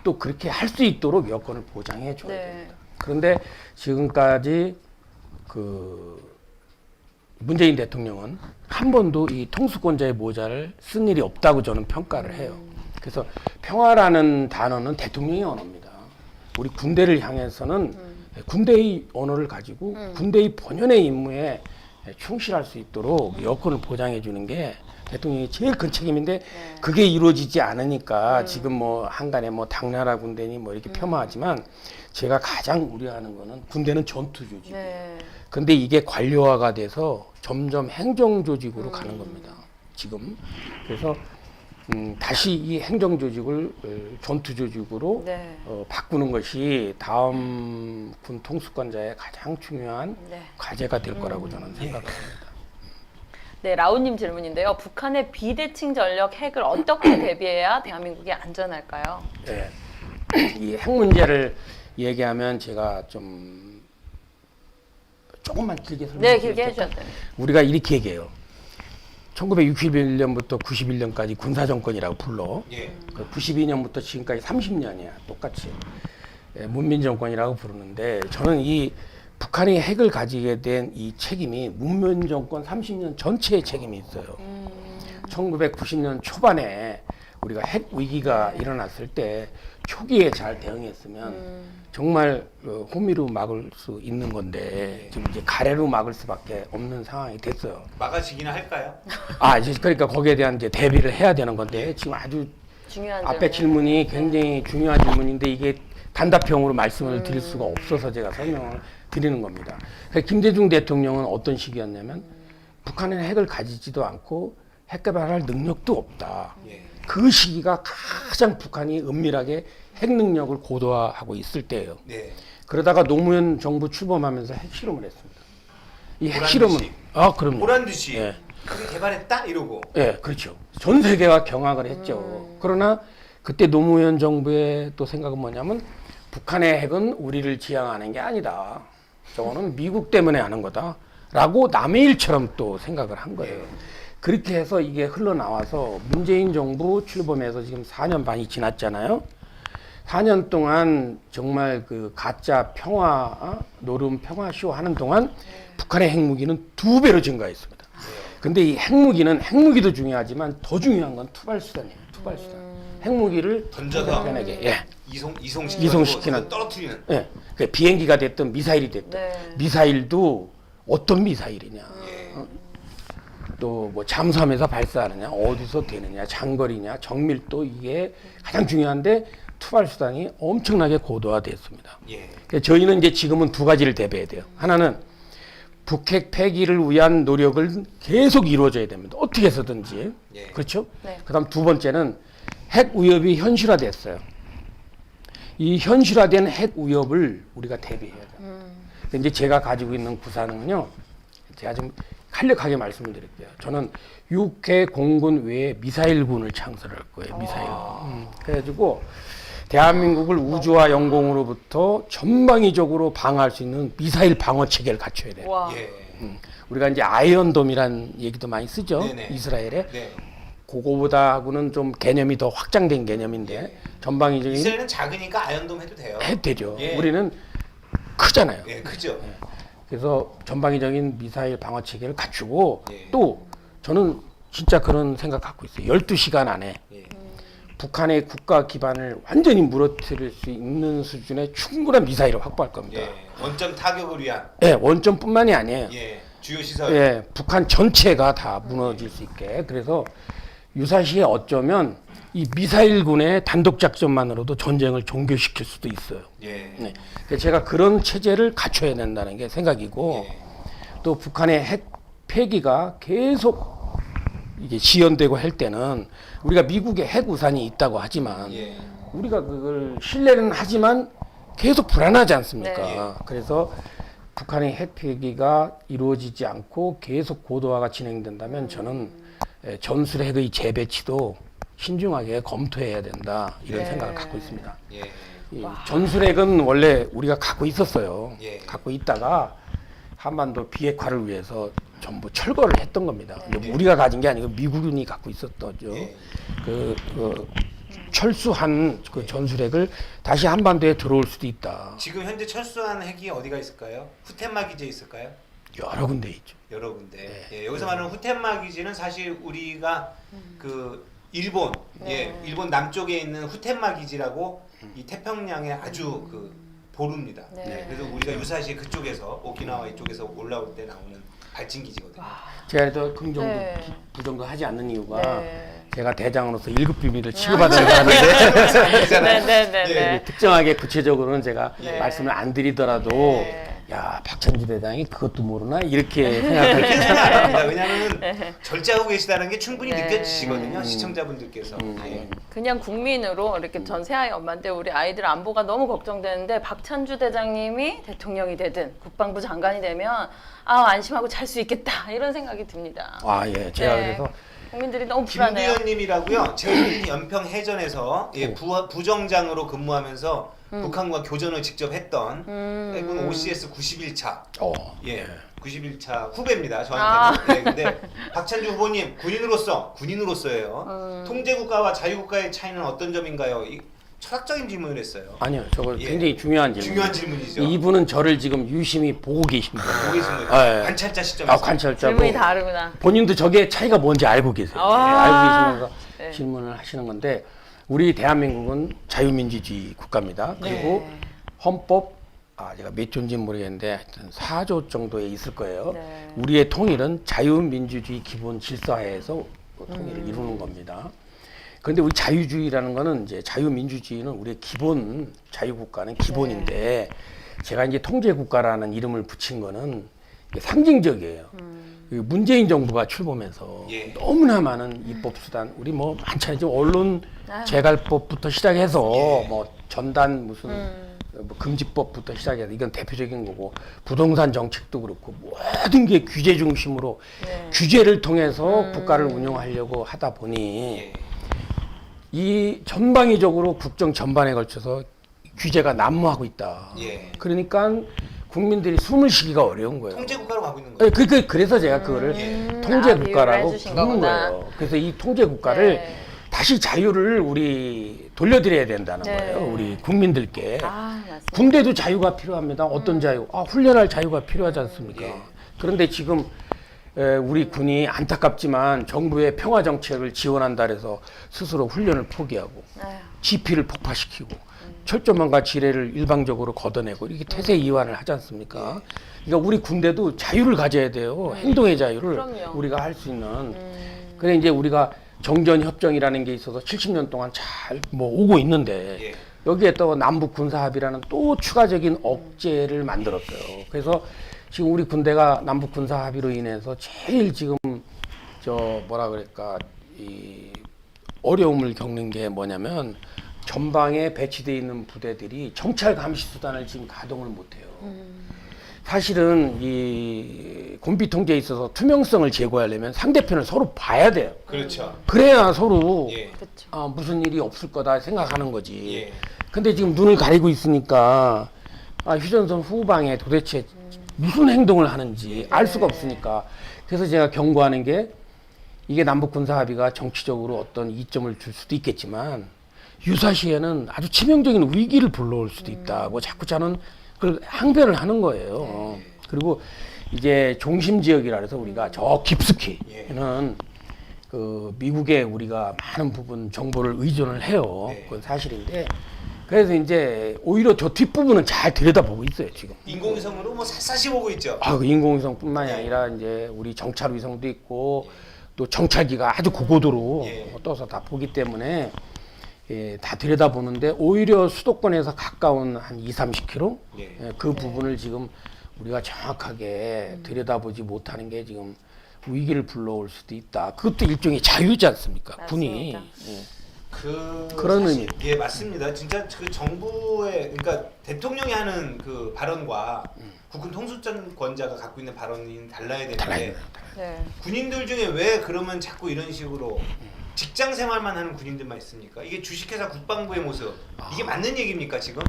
또 그렇게 할 수 있도록 여건을 보장해 줘야 네. 됩니다. 그런데 지금까지 그 문재인 대통령은 한 번도 이 통수권자의 모자를 쓴 일이 없다고 저는 평가를 해요. 그래서 평화라는 단어는 대통령의 언어입니다. 우리 군대를 향해서는 군대의 언어를 가지고 군대의 본연의 임무에 충실할 수 있도록 여건을 보장해 주는 게 대통령이 제일 큰 책임인데 그게 이루어지지 않으니까 지금 뭐 한간에 뭐 당나라 군대니 뭐 이렇게 폄하하지만 제가 가장 우려하는 거는 군대는 전투 조직이에요. 네. 근데 이게 관료화가 돼서 점점 행정 조직으로 가는 겁니다. 지금. 그래서 다시 이 행정 조직을 전투 조직으로 네. 바꾸는 것이 다음 군 통수권자의 가장 중요한 네. 과제가 될 거라고 저는 생각합니다. 네, 라우님 질문인데요. 북한의 비대칭 전력 핵을 어떻게 대비해야 대한민국이 안전할까요? 네. 이 핵 문제를 얘기하면 제가 좀 조금만 길게 네, 설명드릴게요. 길게 해주셔도 됩니다. 우리가 이렇게 얘기해요. 1961년부터 91년까지 군사정권이라고 불러. 예. 92년부터 지금까지 30년이야. 똑같이. 문민정권이라고 부르는데 저는 이 북한이 핵을 가지게 된 이 책임이 문민정권 30년 전체의 책임이 있어요. 1990년 초반에 우리가 핵 위기가 일어났을 때 초기에 잘 대응했으면 정말 호미로 막을 수 있는 건데 지금 이제 가래로 막을 수밖에 없는 상황이 됐어요. 막아지기는 할까요? 이제 그러니까 거기에 대한 이제 대비를 해야 되는 건데 지금 아주 중요한 앞에 질문이 굉장히 중요한 질문인데 이게 단답형으로 말씀을 드릴 수가 없어서 제가 설명을 드리는 겁니다. 그래서 김대중 대통령은 어떤 식이었냐면 북한은 핵을 가지지도 않고 핵 개발할 능력도 없다. 예. 그 시기가 가장 북한이 은밀하게 핵 능력을 고도화하고 있을 때예요. 네. 그러다가 노무현 정부 출범하면서 핵실험을 했습니다. 이 보란 핵실험은 듯이. 그럼요. 보란 듯이 예. 그게 개발했다 이러고. 예, 그렇죠. 전 세계가 경악을 했죠. 그러나 그때 노무현 정부의 또 생각은 뭐냐면 북한의 핵은 우리를 지향하는 게 아니다. 저거는 미국 때문에 하는 거다. 라고 남의 일처럼 또 생각을 한 거예요. 그렇게 해서 이게 흘러나와서 문재인 정부 출범해서 지금 4년 반이 지났잖아요. 4년 동안 정말 그 가짜 평화, 노름 평화쇼 하는 동안 북한의 핵무기는 2배로 증가했습니다. 근데 이 핵무기도 중요하지만 더 중요한 건 투발수단이에요. 투발수단. 핵무기를 던져서 상대편에게 이송시키는 떨어뜨리는. 예. 그 비행기가 됐든 미사일이 됐든 네. 미사일도 어떤 미사일이냐. 예. 또 뭐 잠수함에서 발사하느냐, 어디서 되느냐, 장거리냐, 정밀도 이게 가장 중요한데 투발 수단이 엄청나게 고도화됐습니다. 예. 그래서 저희는 이제 지금은 두 가지를 대비해야 돼요. 하나는 북핵 폐기를 위한 노력을 계속 이루어져야 됩니다. 어떻게 해서든지. 예. 그렇죠? 네. 그다음 두 번째는 핵 위협이 현실화됐어요. 이 현실화된 핵 위협을 우리가 대비해야 돼요. 근데 이제 제가 가지고 있는 구상은요. 제가 좀 간략하게 말씀을 드릴게요. 저는 6개 공군 외에 미사일군을 창설할 거예요. 미사일군. 그래가지고 대한민국을 우주와 영공으로부터 전방위적으로 방어할 수 있는 미사일 방어 체계를 갖춰야 돼요. 와. 예. 우리가 이제 아이언돔이라는 얘기도 많이 쓰죠. 네네. 이스라엘에. 네. 그거보다는 좀 개념이 더 확장된 개념인데 전방위적인 이스라엘은 작으니까 아이언돔 해도 돼요. 해도 되죠. 예. 우리는 크잖아요. 예, 크죠. 그래서 전방위적인 미사일 방어 체계를 갖추고 예. 또 저는 진짜 그런 생각 갖고 있어요. 12시간 안에 예. 북한의 국가 기반을 완전히 무너뜨릴 수 있는 수준의 충분한 미사일을 확보할 겁니다. 예. 원점 타격을 위한 예, 원점뿐만이 아니에요. 예. 주요 시설. 예, 북한 전체가 다 무너질 수 있게. 그래서 유사시에 어쩌면 이 미사일군의 단독 작전만으로도 전쟁을 종결시킬 수도 있어요. 예. 네. 그래서 제가 그런 체제를 갖춰야 된다는 게 생각이고 예. 또 북한의 핵 폐기가 계속 이게 지연되고 할 때는 우리가 미국의 핵 우산이 있다고 하지만 예. 우리가 그걸 신뢰는 하지만 계속 불안하지 않습니까? 네. 그래서 북한의 핵 폐기가 이루어지지 않고 계속 고도화가 진행된다면 저는 전술 핵의 재배치도 신중하게 검토해야 된다 이런 네. 생각을 갖고 있습니다. 예. 이 전술핵은 원래 우리가 갖고 있었어요. 예. 갖고 있다가 한반도 비핵화를 위해서 전부 철거를 했던 겁니다. 근데 우리가 가진 게 아니고 미국이 갖고 있었더죠. 예. 그 철수한 그 전술핵을 다시 한반도에 들어올 수도 있다. 지금 현재 철수한 핵이 어디가 있을까요? 후텐마 기지에 있을까요? 여러 군데 있죠. 여러 군데. 네. 예, 여기서 말하는 후텐마 기지는 사실 우리가 그 일본, 네. 일본 남쪽에 있는 후텐마 기지라고 이 태평양에 아주 그 보루입니다. 네. 그래서 우리가 유사시 그쪽에서 오키나와 이쪽에서 올라올 때 나오는 발진 기지거든요. 제가 또 긍정도 네. 부정도 하지 않는 이유가 네. 제가 대장으로서 1급 비밀을 취급하다는 사람인데 네. 특정하게 구체적으로는 제가 네. 말씀을 안 드리더라도 네. 야 박찬주 대장이 그것도 모르나 이렇게 그렇게 생각할 생각 안 합니다. 왜냐하면 절제하고 계시다는 게 충분히 네. 느껴지시거든요. 시청자분들께서. 예. 그냥 국민으로 이렇게 전 새아이 엄마인데 우리 아이들 안보가 너무 걱정되는데 박찬주 대장님이 대통령이 되든 국방부 장관이 되면 안심하고 잘 수 있겠다 이런 생각이 듭니다. 아 예, 제가 네. 그래서 국민들이 너무 불안해요. 김두현님이라고요. 제1연평 해전에서 부정장으로 근무하면서 북한과 교전을 직접 했던 해군 OCS 91차. 예, 91차 후배입니다. 저한테는. 예, 근데 박찬주 후보님 군인으로서예요. 통제국가와 자유국가의 차이는 어떤 점인가요? 철학적인 질문을 했어요. 아니요, 저거 예. 굉장히 중요한 질문. 중요한 질문이죠. 이분은 저를 지금 유심히 보고 계십니다. 보고 계십니다. 아, 예. 관찰자 시점에서. 관찰자고 질문이 다르구나. 본인도 저게 차이가 뭔지 알고 계세요. 아. 알고 계시면서 네. 질문을 하시는 건데 우리 대한민국은 자유민주주의 국가입니다. 그리고 네. 헌법 제가 몇 조인지는 모르겠는데 하여튼 4조 정도에 있을 거예요. 네. 우리의 통일은 자유민주주의 기본 질서하에서 통일을 이루는 겁니다. 그런데 우리 자유주의라는 거는 이제 자유민주주의는 우리의 기본 자유국가는 기본인데 제가 이제 통제국가라는 이름을 붙인 거는 이게 상징적이에요. 그 문재인 정부가 출범해서 예. 너무나 많은 입법 수단 우리 뭐 많잖아요. 지금 언론 재갈법부터 시작해서 예. 뭐 전단 무슨 뭐 금지법부터 시작해서 이건 대표적인 거고 부동산 정책도 그렇고 모든 게 규제 중심으로 규제를 통해서 국가를 운영하려고 하다 보니 예. 이 전방위적으로 국정 전반에 걸쳐서 규제가 난무하고 있다. 예. 그러니까 국민들이 숨을 쉬기가 어려운 거예요. 통제국가로 가고 있는 거예요. 그래서 제가 그거를 비유를 통제국가라고 해주신 부르는 거구나. 거예요. 그래서 이 통제국가를 네. 다시 자유를 우리 돌려드려야 된다는 네. 거예요. 우리 국민들께. 맞습니다. 군대도 자유가 필요합니다. 어떤 자유? 훈련할 자유가 필요하지 않습니까? 예. 그런데 지금 우리 군이 안타깝지만 정부의 평화 정책을 지원한다 해서 스스로 훈련을 포기하고 아유. 지피를 폭파시키고 철조망과 지뢰를 일방적으로 걷어내고 이렇게 태세 이완을 하지 않습니까? 그러니까 우리 군대도 자유를 가져야 돼요. 행동의 자유를 그럼요. 우리가 할 수 있는. 그래 이제 우리가 정전 협정이라는 게 있어서 70년 동안 잘 뭐 오고 있는데 예. 여기에 또 남북 군사 합의라는 또 추가적인 억제를 만들었어요. 그래서 지금 우리 군대가 남북 군사 합의로 인해서 제일 지금 뭐라 그럴까 이 어려움을 겪는 게 뭐냐면 전방에 배치되어 있는 부대들이 정찰 감시 수단을 지금 가동을 못해요. 사실은 이 군비 통제에 있어서 투명성을 제고하려면 상대편을 서로 봐야 돼요. 그렇죠. 그래야 서로 예. 그렇죠. 무슨 일이 없을 거다 생각하는 거지. 예. 근데 지금 눈을 가리고 있으니까 휴전선 후방에 도대체 무슨 행동을 하는지 알 수가 없으니까. 그래서 제가 경고하는 게 이게 남북 군사 합의가 정치적으로 어떤 이점을 줄 수도 있겠지만 유사시에는 아주 치명적인 위기를 불러올 수도 있다고 자꾸 저는 그걸 항변을 하는 거예요. 그리고 이제 중심 지역이라 해서 우리가 저 깊숙이는 그 미국에 우리가 많은 부분 정보를 의존을 해요. 네. 그건 사실인데 그래서 이제 오히려 저 뒷부분은 잘 들여다보고 있어요 지금. 인공위성으로 뭐 샅샅이 보고 있죠. 그 인공위성뿐만이 네. 아니라 이제 우리 정찰 위성도 있고 또 정찰기가 아주 고고도로 예. 떠서 다 보기 때문에 다 들여다보는데 오히려 수도권에서 가까운 한 20-30km 예. 그 부분을 지금 우리가 정확하게 들여다보지 못하는 게 지금 위기를 불러올 수도 있다. 그것도 일종의 자유지 않습니까? 군이. 그런 사실, 의미. 예, 맞습니다. 진짜 그 정부의 그러니까 대통령이 하는 그 발언과 국군 통수권자가 갖고 있는 발언이 달라야 되는데 달라요. 네. 군인들 중에 왜 그러면 자꾸 이런 식으로 직장 생활만 하는 군인들만 있습니까? 이게 주식회사 국방부의 모습 이게 맞는 얘기입니까 지금?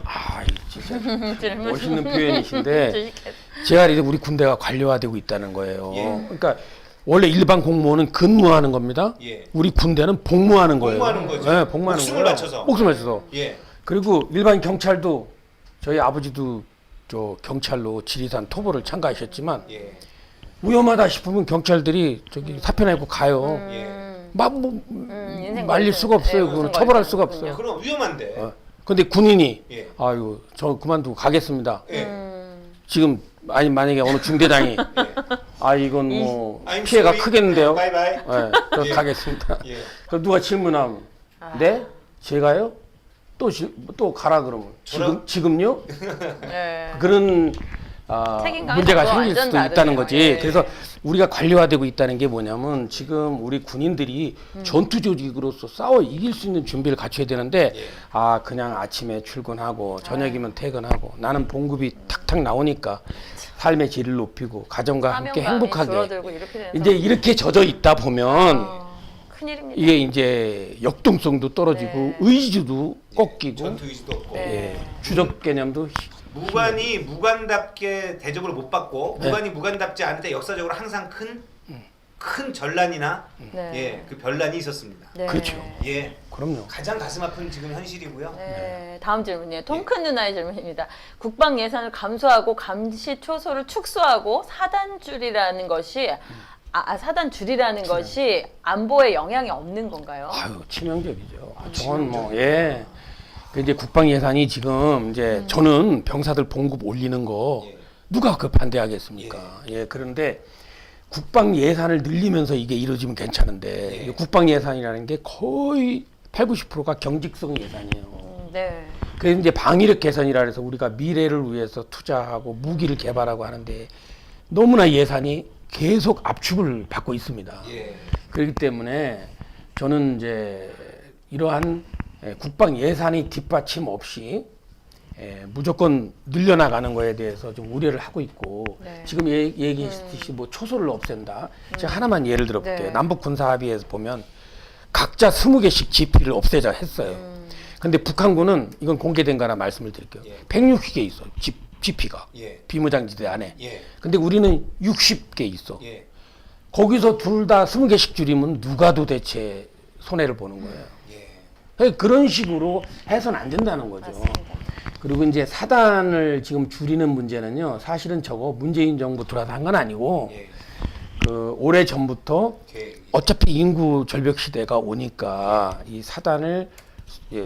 진짜 질문. 멋있는 표현이신데 주식회사. 제가 이제 우리 군대가 관료화되고 있다는 거예요. 예. 그러니까 원래 일반 공무원은 근무하는 겁니다. 예. 우리 군대는 복무하는 거예요. 복무하는 거죠. 네, 복무하는 목숨을 거예요. 바쳐서. 목숨을 바쳐서. 예. 그리고 일반 경찰도 저희 아버지도 저 경찰로 지리산 토벌을 참가하셨지만 예. 위험하다 싶으면 경찰들이 저기 사표 내고 가요. 예. 막뭐 인생 말릴 걸리는- 수가 없어요. 네, 그거는 무슨 처벌할 수가 걸리는군요. 없어요. 그럼 위험한데. 근데 군인이 예. 아유 저 그만두고 가겠습니다. 예. 지금 아니 만약에 어느 중대장이 예. 아 이건 뭐 I'm 피해가 sorry. 크겠는데요. 바이바이. 예, 저 예. 가겠습니다. 예. 그럼 누가 질문하면 네? 제가요? 또 가라 그러면 지금요? 네. 그런 책임감이 문제가 또 생길 완전 수도 있다는 다르네요. 거지. 예. 그래서 우리가 관료화되고 있다는 게 뭐냐면 지금 우리 군인들이 전투 조직으로서 싸워 이길 수 있는 준비를 갖춰야 되는데 예. 그냥 아침에 출근하고 저녁이면 퇴근하고 나는 봉급이 탁탁 나오니까 삶의 질을 높이고 가정과 함께 사명감이 행복하게 줄어들고 이렇게 되는 이제 이렇게 젖어 있다 보면 큰일입니다. 이게 이제 역동성도 떨어지고 네. 의지도 꺾이고 전투 의지도 없고. 네. 예, 주적 개념도 무관이 무관답게 대접을 못 받고 네. 무관이 무관답지 않을 때 역사적으로 항상 큰 전란이나 네. 예, 그 변란이 있었습니다. 네. 그렇죠. 예. 그럼요. 가장 가슴 아픈 지금 현실이고요. 네. 다음 질문이에요. 통 큰 누나의 질문입니다. 국방 예산을 감소하고 감시 초소를 축소하고 사단 줄이라는 것이 사단 줄이라는 것이 안보에 영향이 없는 건가요? 아유 치명적이죠. 저건 뭐 예. 그 이제 국방 예산이 지금 이제 저는 병사들 봉급 올리는 거 예. 누가 그 반대하겠습니까? 예. 그런데 국방 예산을 늘리면서 이게 이루어지면 괜찮은데 예. 이 국방 예산이라는 게 거의 8, 90%가 경직성 예산이에요. 네. 그래서 이제 방위력 개선이라 해서 우리가 미래를 위해서 투자하고 무기를 개발하고 하는데 너무나 예산이 계속 압축을 받고 있습니다. 예. 그렇기 때문에 저는 이제 이러한 국방 예산이 뒷받침 없이 무조건 늘려나가는 거에 대해서 좀 우려를 하고 있고 네. 지금 얘기했듯이 뭐 초소를 없앤다. 제가 하나만 예를 들어볼게요. 네. 남북 군사 합의에서 보면 각자 20개씩 GP를 없애자 했어요. 근데 북한군은 이건 공개된 거라 말씀을 드릴게요. 예. 160개 있어. GP가 예. 비무장지대 안에. 예. 근데 우리는 60개 있어. 예. 거기서 둘 다 20개씩 줄이면 누가 도대체 손해를 보는 거예요. 예. 그런 식으로 해서는 안 된다는 거죠. 맞습니다. 그리고 이제 사단을 지금 줄이는 문제는요. 사실은 저거 문재인 정부 들어서 한 건 아니고 예. 그 오래 전부터 어차피 인구 절벽 시대가 오니까 이 사단을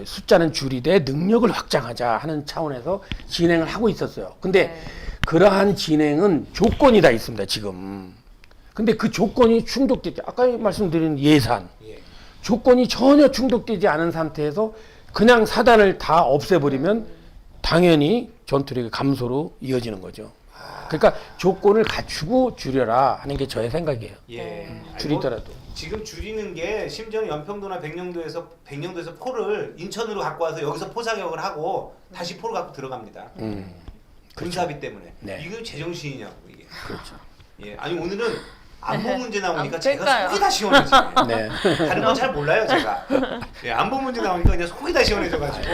숫자는 줄이되 능력을 확장하자 하는 차원에서 진행을 하고 있었어요. 근데 네. 그러한 진행은 조건이 다 있습니다. 지금. 근데 그 조건이 충족되지 아까 말씀드린 예산 예. 조건이 전혀 충족되지 않은 상태에서 그냥 사단을 다 없애버리면 당연히 전투력의 감소로 이어지는 거죠. 그러니까 조건을 갖추고 줄여라 하는 게 저의 생각이에요. 예. 아니, 줄이더라도. 뭐 지금 줄이는 게 심지어는 연평도나 백령도에서 포를 인천으로 갖고 와서 여기서 포사격을 하고 다시 포를 갖고 들어갑니다. 군사합의 때문에. 네. 이거 제정신이냐고 이게. 그렇죠. 예. 아니 오늘은 안보 문제 나오니까 아, 제가 그러니까요. 속이 다 시원해지네요. 네. 다른 건 잘 몰라요 제가. 예, 안보 문제 나오니까 그냥 속이 다 시원해져가지고.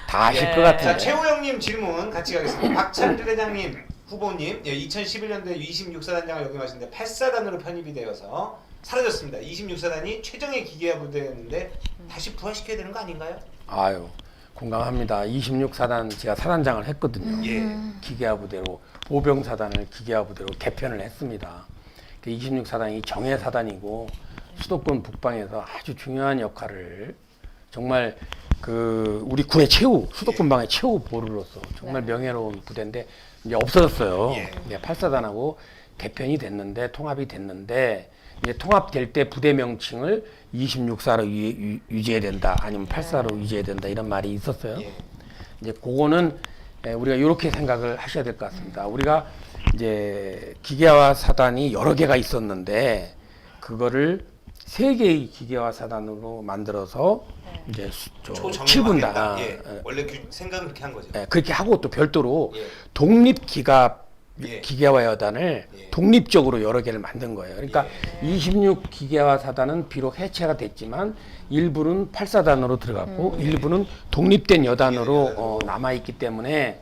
다 아실 예. 것 같은데. 자 최호영님 질문 같이 가겠습니다. 박찬주 대장님 후보님, 예, 2011년도에 26사단장을 역임하시는데 8사단으로 편입이 되어서 사라졌습니다. 26사단이 최정예 기계화 부대였는데 다시 부활시켜야 되는 거 아닌가요? 아유 공감합니다. 26사단 제가 사단장을 했거든요. 예. 기계화 부대로 보병사단을 기계화 부대로 개편을 했습니다. 26사단이 정예사단이고 수도권 북방에서 아주 중요한 역할을 정말 그 우리 군의 최후 수도권방의 최후 보루로서 정말 명예로운 부대인데 이제 없어졌어요. 예. 네, 8사단하고 개편이 됐는데 통합이 됐는데 이제 통합될 때 부대 명칭을 26사로 유지해야 된다 아니면 8사로 유지해야 된다 이런 말이 있었어요. 예. 이제 그거는 우리가 이렇게 생각을 하셔야 될 것 같습니다. 우리가 이제 기계화 사단이 여러 개가 있었는데 그거를 3개의 기계화 사단으로 만들어서 이제 초정예화하겠다. 7군단 예. 원래 생각은 그렇게 한 거죠. 그렇게 하고 또 별도로 예. 독립 예. 기계화 여단을 예. 독립적으로 여러 개를 만든 거예요. 그러니까 26 기계화 사단은 비록 해체가 됐지만 일부는 8사단으로 들어갔고 일부는 독립된 여단으로 남아 있기 때문에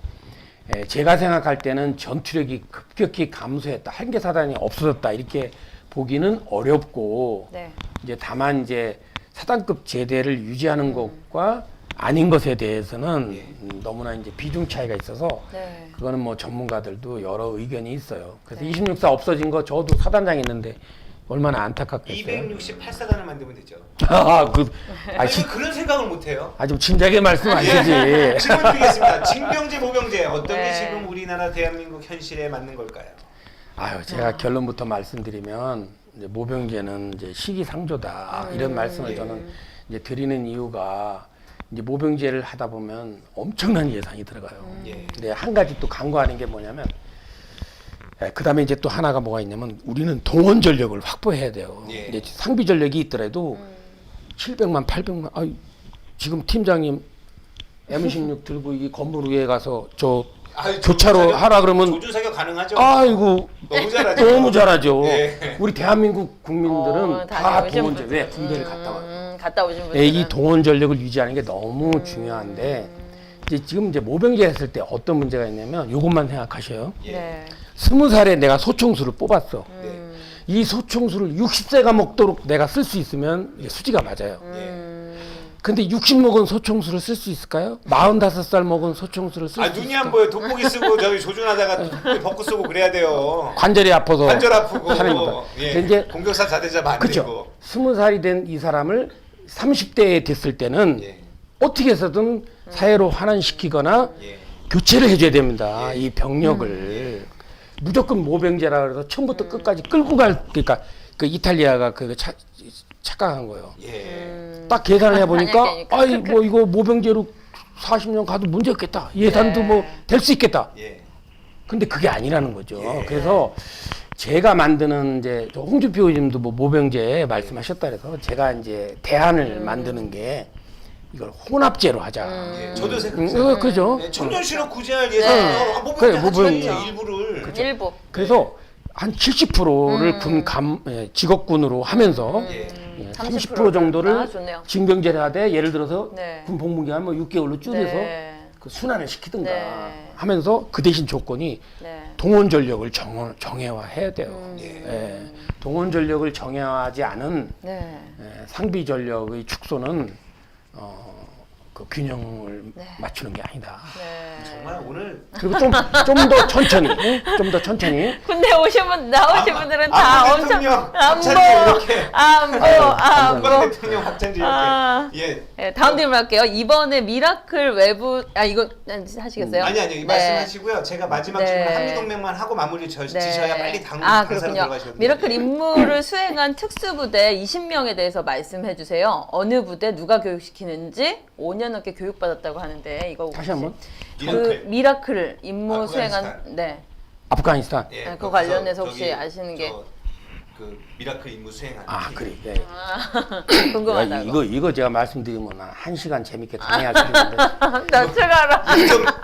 제가 생각할 때는 전투력이 급격히 감소했다. 한 개 사단이 없어졌다. 이렇게 보기는 어렵고 네. 이제 다만 이제 사단급 제대를 유지하는 것과 아닌 것에 대해서는 예. 너무나 이제 비중 차이가 있어서 네. 그거는 뭐 전문가들도 여러 의견이 있어요. 그래서 네. 26사 없어진 거 저도 사단장 했는데 얼마나 안타깝겠어요. 268사단을 만들면 되죠. 아니, 그런 생각을 못 해요. 좀 진작에 말씀하시지. 질문 드리겠습니다. 징병제, 모병제 어떤 네. 게 지금 우리나라 대한민국 현실에 맞는 걸까요? 제가 결론부터 말씀드리면 이제 모병제는 이제 시기상조다 이런 말씀을 예. 저는 이제 드리는 이유가 이제 모병제를 하다 보면 엄청난 예산이 들어가요. 예. 근데 한 가지 또 간과하는 게 뭐냐면 그 다음에 이제 또 하나가 뭐가 있냐면 우리는 동원 전력을 확보해야 돼요. 예. 이제 상비 전력이 있더라도 700만, 800만. 지금 팀장님 M16 들고 이 건물 위에 가서 교차로 하라 그러면 조준 사격 가능하죠? 아이고 너무 잘하죠. 너무 잘하죠. 예. 우리 대한민국 국민들은 다 다녀오신 동원제 분들. 왜 군대를 갔다 와요. 갔다 오신 분들. 이 동원 전력을 유지하는 게 너무 중요한데 지금 이제 모병제 했을 때 어떤 문제가 있냐면 이것만 생각하셔요. 예. 네. 20살에 내가 소총수를 뽑았어. 네. 이 소총수를 60세가 먹도록 내가 쓸 수 있으면 이게 수지가 맞아요. 예. 근데 60 먹은 소총수를 쓸 수 있을까요? 45살 먹은 소총수를 쓸 수 눈이 있을까요? 안 보여. 돋보기 쓰고 저기 조준하다가 돋보기 벗고 쓰고 그래야 돼요. 관절이 아파서 관절 아프고. 하는 거. 예. 근데 이제 공격사 자대자면 안 그죠. 되고. 20살이 된 이 사람을 30대에 됐을 때는 예. 어떻게 해서든 사회로 환원시키거나 예. 교체를 해줘야 됩니다. 예. 이 병력을 무조건 모병제라 그래서 처음부터 끝까지 끌고 갈 그러니까 그 이탈리아가 그 착각한 거예요. 예. 딱 계산을 해보니까 아니니까. 아이 뭐 이거 모병제로 40년 가도 문제 없겠다. 예산도 네. 뭐 될 수 있겠다. 예. 근데 그게 아니라는 거죠. 예. 그래서 제가 만드는 이제 저 홍준표 의원님도 뭐 모병제 말씀하셨다 그래서 제가 이제 대안을 만드는 게 이걸 혼합제로 하자. 예. 저도 생각해요. 그죠. 네, 청년 실업 구제할 예산을 뭐 그래, 하지 모병- 일부를. 일부. 그래서 한 70%를 직업군으로 하면서 예. 30% 정도를 아, 좋네요. 징병제를 하되 예를 들어서 네. 군 복무기간 뭐 6개월로 줄여서 네. 그 순환을 시키든가 네. 하면서 그 대신 조건이 네. 동원 전력을 정예화해야 돼요. 예. 예. 동원 전력을 정예화하지 않은 네. 상비 전력의 축소는 그 균형을 네. 맞추는 게 아니다. 네. 정말 오늘 그리고 좀 더 천천히, 좀 더 천천히. 군대 나오신 분들은 다 안보 엄청 대통령 확찬지 이렇게. 안보. 대통령 확찬지 아. 이렇게. 예. 네, 다음 질문 할게요. 이번에 미라클 외부 이거 하시겠어요? 아니 네. 말씀하시고요. 제가 마지막 네. 질문 한미동맹만 하고 마무리 지셔야 빨리 당사로 그렇군요. 들어가셔야 돼요. 미라클 임무를 수행한 특수부대 20명에 대해서 말씀해 주세요. 어느 부대 누가 교육시키는지 5년 넘게 교육받았다고 하는데 이거 다시 한번. 그 미라클 임무 아프가니스탄. 수행한 네. 아프가니스탄. 예, 네, 그거 거기서 관련해서 혹시 저기 아시는 게? 그 미라클 임무 수행하는 팀. 그래. 예. 궁금하다고. 이거 제가 말씀드리면 한 시간 재밌게 강의할 수 있는데 나 추가로.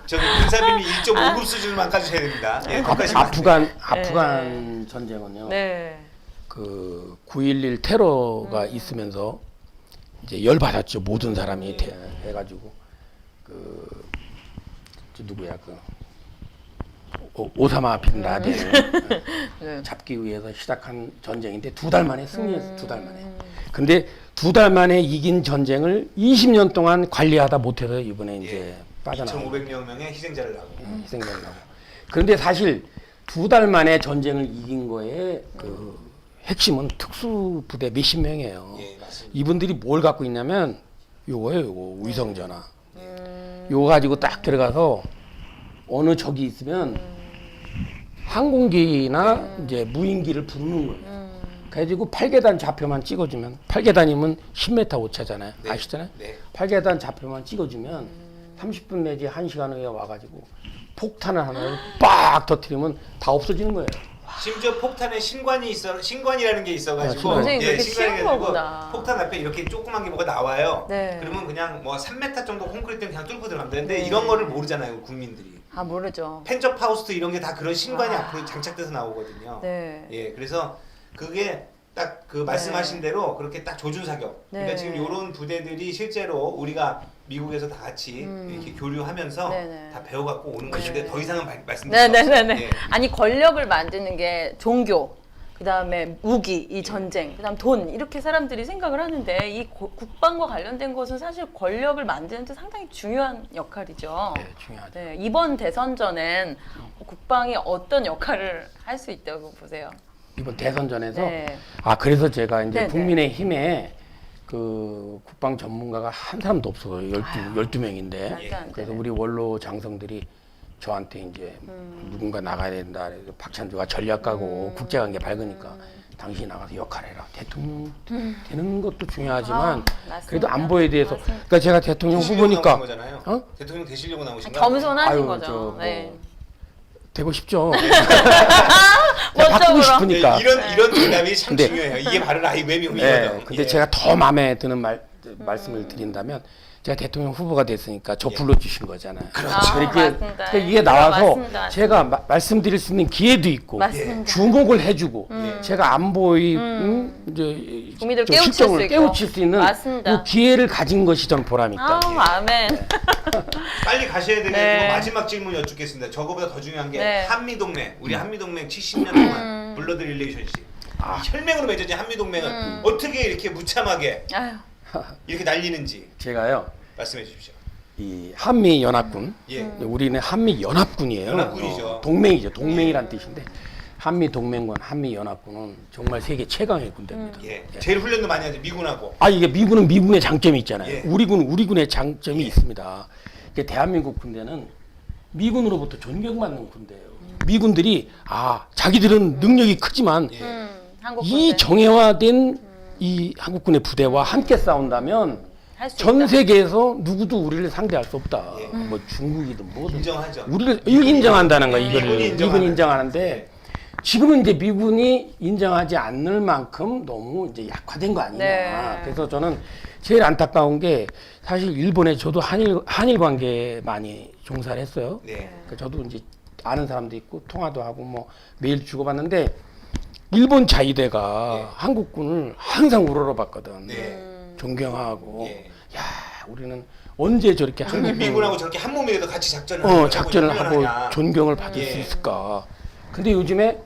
저기 군사비밀 1.5급 수준만 까주셔야 됩니다. 예, 거기까지만. 아프간 전쟁은요. 네. 그 9.11 테러가 있으면서 이제 열 받았죠. 모든 사람이 해가지고 저 누구야 오사마 빈 라덴을 네. 잡기 위해서 시작한 전쟁인데 2달 만에 승리했어. 2달 만에. 근데 2달 만에 이긴 전쟁을 20년 동안 관리하다 못해서 이번에 이제 빠져나온 2,500명의 희생자를 하고. 희생자를 하고. 그런데 사실 2달 만에 전쟁을 이긴 거에 그 핵심은 특수부대 몇십 명이에요. 예, 맞습니다. 이분들이 뭘 갖고 있냐면 요거예요. 요거 위성전화. 요거 가지고 딱 들어가서 어느 적이 있으면 항공기나 이제 무인기를 부르는 거예요. 그래가지고 8계단 좌표만 찍어주면 8계단이면 10m 오차잖아요. 네. 아시잖아요. 네. 8계단 좌표만 찍어주면 30분 내지 1시간 후에 와가지고 폭탄을 하나를 빡 터뜨리면 다 없어지는 거예요. 심지어 폭탄에 신관이라는 게 있어가지고 전쟁이 그렇게 신관이 쉬운 가지고 거구나. 폭탄 앞에 이렇게 조그만 게 뭐가 나와요. 네. 그러면 그냥 뭐 3m 정도 콘크리트는 그냥 뚫고 들어가면 되는데 이런 거를 모르잖아요, 국민들이. 모르죠. 펜저 파우스트 이런 게 다 그런 신관이 앞으로 장착돼서 나오거든요. 네. 예, 그래서 그게 딱 그 말씀하신 대로 그렇게 딱 조준 사격. 네. 그러니까 지금 이런 부대들이 실제로 우리가 미국에서 다 같이 이렇게 교류하면서 네네. 다 배워갖고 오는 것인데 더 이상은 말씀드릴 수 네네네네. 없어요. 예. 아니 권력을 만드는 게 종교, 그다음에 무기, 이 전쟁, 그다음 돈 이렇게 사람들이 생각을 하는데 이 국방과 관련된 것은 사실 권력을 만드는 데 상당히 중요한 역할이죠. 네, 중요하죠. 네, 이번 대선전엔 국방이 어떤 역할을 할 수 있다고 보세요? 이번 대선전에서 네. 그래서 제가 이제 네, 국민의힘에 그 국방 전문가가 한 사람도 없어요. 12명인데. 말도 안 그래서 되네. 우리 원로 장성들이 저한테 이제 누군가 나가야 된다. 그래서 박찬주가 전략가고 국제관계 밝으니까 당신이 나가서 역할해라. 대통령 되는 것도 중요하지만 맞습니다. 그래도 안보에 대해서 맞습니다. 그러니까 제가 대통령 되시려고 후보니까 나오신 거잖아요. 어? 대통령 되시려고 나오신 거 겸손하신 아유, 거죠. 저 뭐 네. 되고 싶죠. 제가 바꾸고 멋쩍으로. 싶으니까. 이런 대답이 참 근데- 중요해요. 이게 바로 라이브의 네, 묘미거든. 근데 예. 제가 더 마음에 드는 말씀을 드린다면 제가 대통령 후보가 됐으니까 저 예. 불러주신 거잖아요. 그렇죠. 맞습니다. 이게 나와서 맞습니다. 제가 말씀드릴 수 있는 기회도 있고 맞습니다. 주목을 해주고 제가 안보의 이제 국민들 저 깨우칠 실정을 수 있고. 깨우칠 수 있는 맞습니다. 이 기회를 가진 것이 전 보람있다. 아멘. 빨리 가셔야 되겠고 네. 마지막 질문 여쭙겠습니다. 저거보다 더 중요한 게 네. 한미동맹, 우리 한미동맹 70년 동안 블러드 릴레이션십 혈맹으로 맺어진 한미동맹을 어떻게 이렇게 무참하게 아유. 이렇게 날리는지 제가요 말씀해 주십시오. 이 한미 연합군 예. 우리는 한미 연합군이에요. 연합군이죠. 동맹이죠. 동맹이란 뜻인데 한미 동맹군, 한미 연합군은 정말 세계 최강의 군대입니다. 예. 제일 훈련도 많이 하죠. 미군하고. 이게 미군은 미군의 장점이 있잖아요. 예. 우리군의 장점이 있습니다. 이게 대한민국 군대는 미군으로부터 존경받는 군대예요. 미군들이 자기들은 능력이 크지만 한국 이 군대. 정예화된 이 한국군의 부대와 함께 싸운다면 할 수 전 있다. 세계에서 누구도 우리를 상대할 수 없다. 예. 뭐 중국이든 뭐든 인정하죠. 우리를 인정한다는 거야. 이거를 미군이 미군이 인정하는. 인정하는데 지금은 이제 미군이 인정하지 않을 만큼 너무 이제 약화된 거 아니냐. 네. 그래서 저는 제일 안타까운 게 사실 일본에 저도 한일 관계에 많이 종사를 했어요. 네. 그러니까 저도 이제 아는 사람도 있고 통화도 하고 뭐 메일 주고받는데 일본 자위대가 네. 한국군을 항상 우러러봤거든. 네. 존경하고 예. 야 우리는 언제 저렇게 저렇게 한국군 미군하고 저렇게 한 몸이라도 같이 작전을 작전을 하고 훈련하냐. 존경을 받을 예. 수 있을까? 근데 요즘에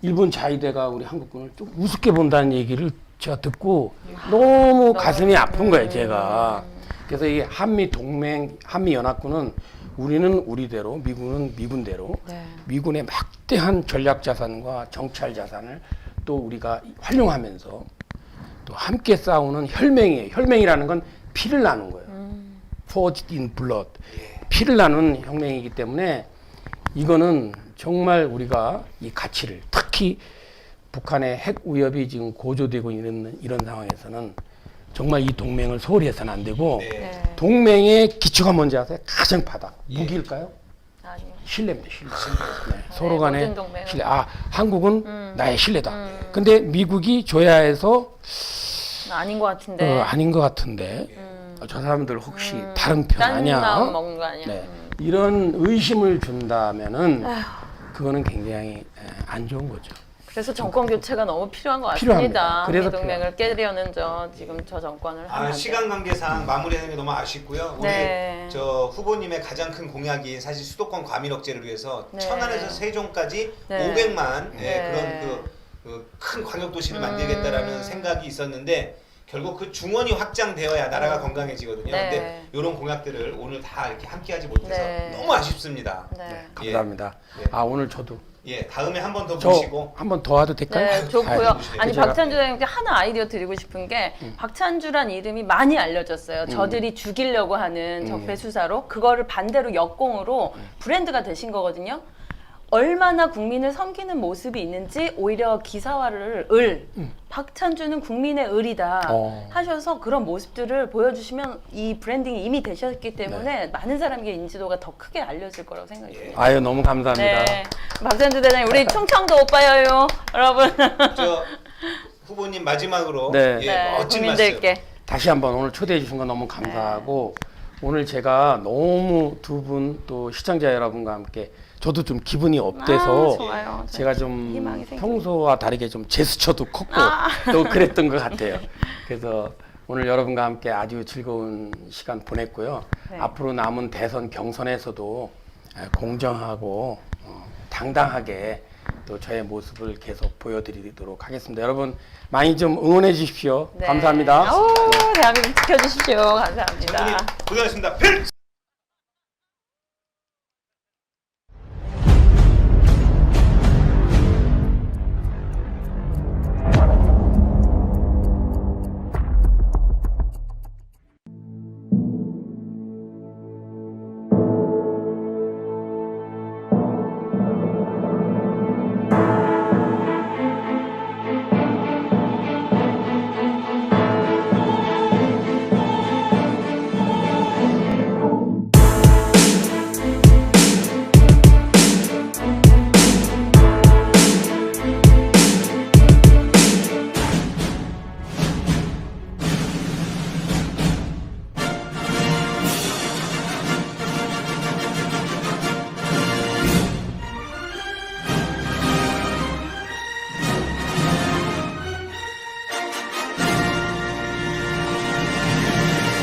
일본 자위대가 우리 한국군을 좀 우습게 본다는 얘기를 제가 듣고 너무 가슴이 아픈 거예요, 제가. 그래서 이 한미 동맹, 한미 연합군은 우리는 우리대로, 미군은 미군대로 네. 미군의 막대한 전략 자산과 정찰 자산을 또 우리가 활용하면서 또 함께 싸우는 혈맹이에요. 혈맹이라는 건 피를 나눈 거예요. Forged in blood. 피를 나눈 혁명이기 때문에 이거는 정말 우리가 이 가치를 특히 북한의 핵 위협이 지금 고조되고 있는 이런 상황에서는 정말 이 동맹을 소홀히 해서는 안 되고 네. 네. 동맹의 기초가 뭔지 아세요? 가장 바닥. 무기일까요? 아니요. 신뢰입니다. 신뢰. 네, 서로 간의 모든 동맹은. 신뢰. 한국은 나의 신뢰다. 근데 미국이 줘야 해서 아닌 것 같은데. 아닌 것 같은데 저 사람들 혹시 다른 편 딴 아니야? 마음 먹는 거 아니야? 네. 이런 의심을 준다면은 그거는 굉장히 안 좋은 거죠. 그래서 정권 교체가 너무 필요한 것 필요합니다. 같습니다. 그래서 한미 동맹을 깨려는 지금 저 정권을 하면 시간 관계상 마무리하는 게 너무 아쉽고요. 우리 네. 저 후보님의 가장 큰 공약인 사실 수도권 과밀 억제를 위해서 네. 천안에서 세종까지 네. 500만 네. 그런 큰 광역 도시를 만들겠다라는 생각이 있었는데 결국 그 중원이 확장되어야 나라가 건강해지거든요. 네. 근데 이런 공약들을 오늘 다 이렇게 함께하지 못해서 네. 너무 아쉽습니다. 네. 감사합니다. 네. 오늘 저도 예, 다음에 한 번 더 저 모시고 한 번 더 와도 될까요? 네, 좋고요. 아니 제가- 박찬주 대장님께 하나 아이디어 드리고 싶은 게 박찬주란 이름이 많이 알려졌어요. 저들이 죽이려고 하는 적폐 수사로 그거를 반대로 역공으로 브랜드가 되신 거거든요. 얼마나 국민을 섬기는 모습이 있는지 오히려 기사화를 박찬주는 국민의 을이다 하셔서 그런 모습들을 보여주시면 이 브랜딩이 이미 되셨기 때문에 많은 사람에게 인지도가 더 크게 알려질 거라고 생각이 듭니다. 아유 너무 감사합니다. 네, 박찬주 대장님 우리 충청도 오빠예요, 여러분. 저 후보님 마지막으로 네. 예, 네, 멋진 국민들께. 다시 한번 오늘 초대해 주신 거 너무 감사하고 오늘 제가 너무 두 분 또 시청자 여러분과 함께 저도 좀 기분이 업돼서 좋아요. 제가 좀 희망이 생깁니다. 평소와 다르게 좀 제스처도 컸고 또 그랬던 것 같아요. 그래서 오늘 여러분과 함께 아주 즐거운 시간 보냈고요. 네. 앞으로 남은 대선 경선에서도 공정하고 당당하게 또 또 저의 모습을 계속 보여드리도록 하겠습니다. 여러분 많이 좀 응원해 주십시오. 네. 감사합니다. 아우, 대한민국 지켜주십시오. 감사합니다. 고생하셨습니다. 필수!